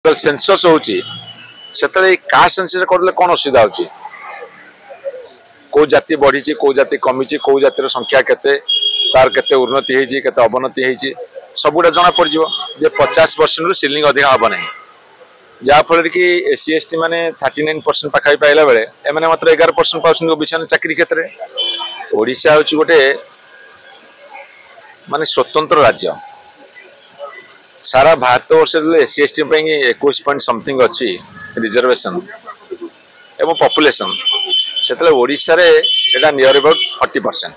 Census होची सेतले caste census करले कोन असुविधा होची को जाति बढ़ी को जाति कमी को जातिर संख्या केते तार केते उन्नति हेची केते अवनति हेची सबुटा जना पड़ जिवो जे 50% सीलिंग अधिक हबो नै जा फल कि एससी एसटी माने 39% पाखाई पाइला बेले एमाने मात्र 11% पाउछन ओबीसी चाकरी क्षेत्र में ओडिशा होची गोटे माने स्वतंत्र राज्य सारा भारत वर्ष एससी एसटी 21 पॉइंट समथिंग अच्छी रिजर्वेशन एवं पॉपुलेशन से ओडिशा रे एटा नियर अबाउट 40%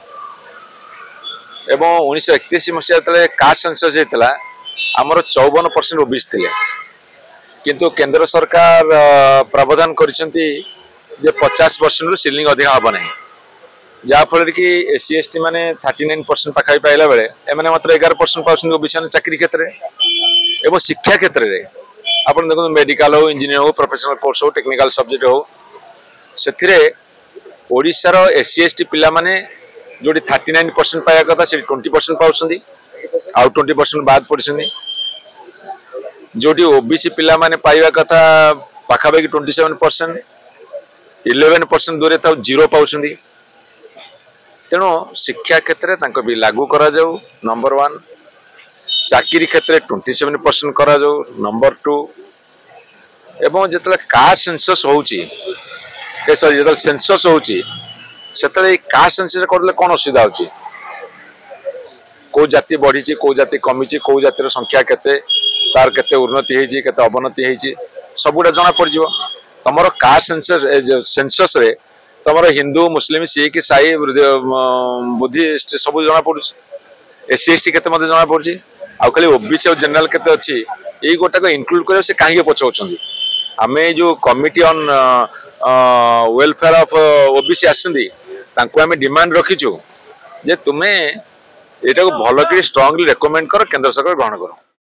एवं 1931 मसीहा कास्ट सेंसस होता आमर 54% ओबीसी थिले किंतु केंद्र सरकार प्रावधान करिसेंती जे 50% सीलिंग अधिक हबो नै जा फल कि एससी एसटी माने 39% पाखाई पाइला बेले एमाने मात्र 11% पाउछन ओबीसी चाकरी क्षेत्र में एवं शिक्षा क्षेत्र में आपन देखो मेडिकल हो इंजीनियर हो प्रोफेशनल कोर्स हो टेक्निकल सब्जेक्ट हो से ओडिशार एससी एसटी पिला माने जोड़ी 39% पाया कथा से 20% पाउछंदी आउ 20% बाद पड़छंदी जोड़ी ओबीसी पिला माने पाइबा कथा पाखापाखि 27% 11% दूरे था 0 पाउछंदी तेणु शिक्षा क्षेत्र में भी लागू करा जाऊ नंबर 1 चाकरी क्षेत्र 27% करा जाऊ नंबर 2 एवं जिते कास्ट सेंसस होची सॉरी जिते सेंसस होची सेतले कास्ट सेंसस करले कोन असुविधा होची को जाति बढ़ी को जाति कमी को जातिर संख्या केते तार केते उन्नति हेची केते अवनति हेची सबुटा जना पड़ जिवो तमरो कास्ट सेंसस रे तमरो हिंदू मुस्लिम सिख ईसाई बुद्धिस्ट सब जना पड़ुछ एससी एसटी केते मते जना पड़ुची आ खाली ओबीसी और जनरल केते अछि एई गोटा को इंक्लूड करे से काहे पछौछंदी आमे जो committee on welfare of OBC आछंदी तांको आमे डिमांड रखिछु जे तुमे एटा को भलो के स्ट्रांगली रेकमेंड कर केंद्र सरकार ग्रहण करो।